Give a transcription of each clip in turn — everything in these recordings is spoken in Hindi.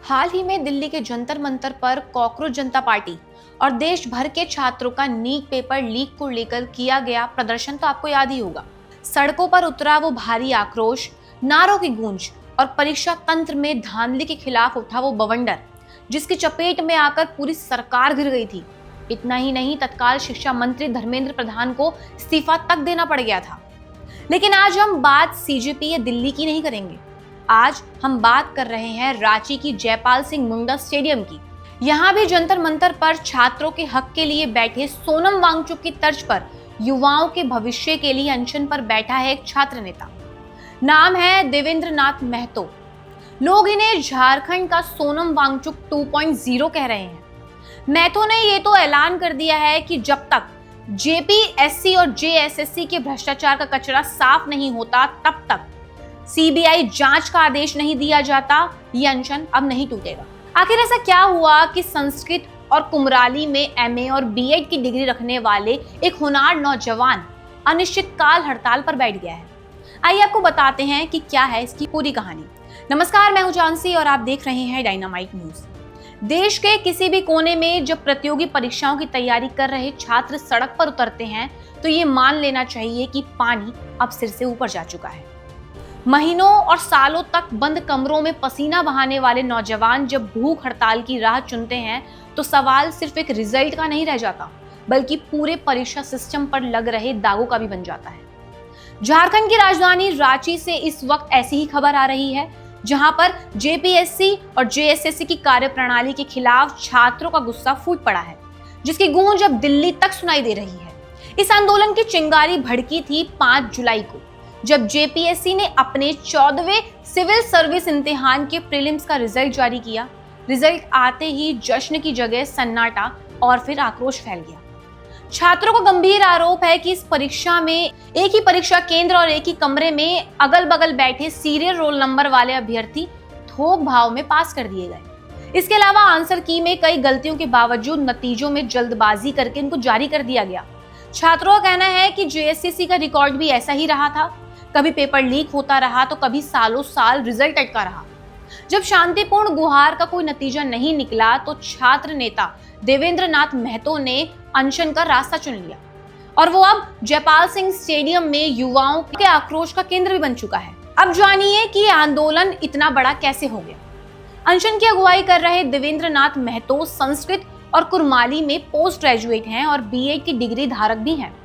हाल ही में दिल्ली के जंतर मंतर पर कॉकरोच जनता पार्टी और देश भर के छात्रों का नीट पेपर लीक को लेकर किया गया प्रदर्शन तो आपको याद ही होगा। सड़कों पर उतरा वो भारी आक्रोश, नारों की गूंज और परीक्षा तंत्र में धांधली के खिलाफ उठा वो बवंडर, जिसकी चपेट में आकर पूरी सरकार गिर गई थी। इतना ही नहीं, तत्काल शिक्षा मंत्री धर्मेंद्र प्रधान को इस्तीफा तक देना पड़ गया था। लेकिन आज हम बात सीजेपी या दिल्ली की नहीं करेंगे। आज हम बात कर रहे हैं रांची की जयपाल सिंह मुंडा स्टेडियम की। यहाँ भी जंतर मंतर पर छात्रों के हक के लिए बैठे सोनम वांगचुक की तर्ज पर युवाओं के भविष्य के लिए अनशन पर बैठा है एक छात्र नेता। नाम है देवेंद्र नाथ महतो। लोग इन्हें झारखंड का सोनम वांगचुक 2.0 कह रहे हैं। महतो ने ये तो ऐलान कर दिया है कि जब तक जेपीएससी और जेएसएससी के भ्रष्टाचार का कचरा साफ नहीं होता, तब तक सीबीआई जांच का आदेश नहीं दिया जाता, ये अनशन अब नहीं टूटेगा। आखिर ऐसा क्या हुआ कि संस्कृत और कुमराली में एमए और बीएड की डिग्री रखने वाले एक होनहार नौजवान अनिश्चितकाल हड़ताल पर बैठ गया है? आइए आपको बताते हैं कि क्या है इसकी पूरी कहानी। नमस्कार, मैं हूं जानसी और आप देख रहे हैं डायनामाइट न्यूज। देश के किसी भी कोने में जब प्रतियोगी परीक्षाओं की तैयारी कर रहे छात्र सड़क पर उतरते हैं तो ये मान लेना चाहिए कि पानी अब सिर से ऊपर जा चुका है। महीनों और सालों तक बंद कमरों में पसीना बहाने वाले नौजवान जब भूख हड़ताल की राह चुनते हैं तो सवाल सिर्फ एक रिजल्ट का नहीं रह जाता, बल्कि पूरे परीक्षा सिस्टम पर लग रहे दागों का भी बन जाता है। झारखंड की राजधानी रांची से इस वक्त ऐसी ही खबर आ रही है, जहां पर जेपीएससी और जेएसएससी की कार्यप्रणाली के खिलाफ छात्रों का गुस्सा फूट पड़ा है, जिसकी गूंज अब दिल्ली तक सुनाई दे रही है। इस आंदोलन की चिंगारी भड़की थी 5 जुलाई को, जब जेपीएससी ने अपने 14वें सिविल सर्विस इम्तिहान के प्रीलिम्स का रिजल्ट जारी किया। रिजल्ट आते ही जश्न की जगह सन्नाटा और फिर आक्रोश फैल गया। छात्रों का गंभीर आरोप है कि इस परीक्षा में एक ही परीक्षा केंद्र और एक ही कमरे में अगल बगल बैठे सीरियल रोल नंबर वाले अभ्यर्थी थोक भाव में पास कर दिए गए। इसके अलावा आंसर की में कई गलतियों के बावजूद नतीजों में जल्दबाजी करके इनको जारी कर दिया गया। छात्रों का कहना है कि जेएसएससी का रिकॉर्ड भी ऐसा ही रहा था, कभी पेपर लीक होता रहा तो कभी सालों साल रिजल्ट अटका रहा। जब शांतिपूर्ण गुहार का कोई नतीजा नहीं निकला तो छात्र नेता देवेंद्र नाथ महतो ने अनशन का रास्ता चुन लिया और वो अब जयपाल सिंह स्टेडियम में युवाओं के आक्रोश का केंद्र भी बन चुका है। अब जानिए कि यह आंदोलन इतना बड़ा कैसे हो गया। अनशन की अगुवाई कर रहे देवेंद्र नाथ महतो संस्कृत और कुरमाली में पोस्ट ग्रेजुएट हैं और बीएड की डिग्री धारक भी हैं।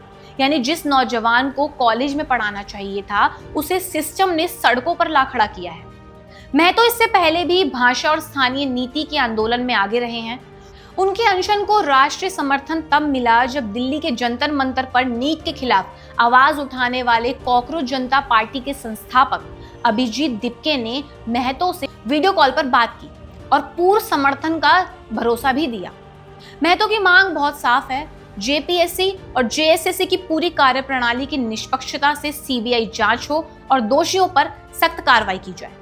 यानी जिस नौजवान को कॉलेज में पढ़ाना चाहिए था, उसे सिस्टम ने सड़कों पर ला खड़ा किया है। महतो इससे पहले भी भाषा और स्थानीय नीति के आंदोलन में आगे रहे हैं। उनके अनशन को राष्ट्रीय समर्थन तब मिला जब दिल्ली के जंतर मंतर पर नीट के खिलाफ आवाज उठाने वाले कॉकरोच जनता पार्टी के संस्थापक अभिजीत दिपके ने महतो से वीडियो कॉल पर बात की और पूर्ण समर्थन का भरोसा भी दिया। महतो की मांग बहुत साफ है, जेपीएससी और जेएसएससी की पूरी कार्यप्रणाली की निष्पक्षता से सीबीआई जांच हो और दोषियों पर सख्त कार्रवाई की जाए।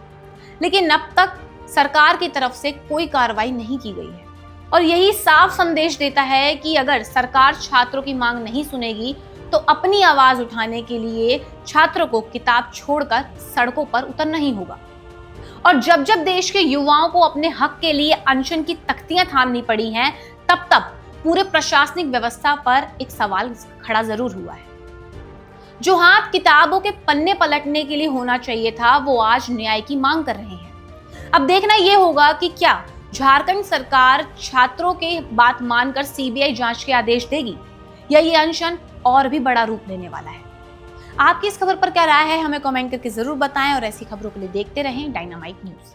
लेकिन अब तक सरकार की तरफ से कोई कार्रवाई नहीं की गई है और यही साफ संदेश देता है कि अगर सरकार छात्रों की मांग नहीं सुनेगी तो अपनी आवाज उठाने के लिए छात्रों को किताब छोड़कर सड़कों पर उतरना ही होगा। और जब जब देश के युवाओं को अपने हक के लिए अनशन की तख्तियां थामनी पड़ी हैं, तब तब पूरे प्रशासनिक व्यवस्था पर एक सवाल खड़ा जरूर हुआ है। जो हाथ किताबों के पन्ने पलटने के लिए होना चाहिए था, वो आज न्याय की मांग कर रहे हैं। अब देखना यह होगा कि क्या झारखंड सरकार छात्रों के बात मानकर सीबीआई जांच के आदेश देगी या ये अनशन और भी बड़ा रूप लेने वाला है। आपकी इस खबर पर क्या राय है, हमें कमेंट करके जरूर बताएं और ऐसी खबरों के लिए देखते रहें डायनामाइट न्यूज।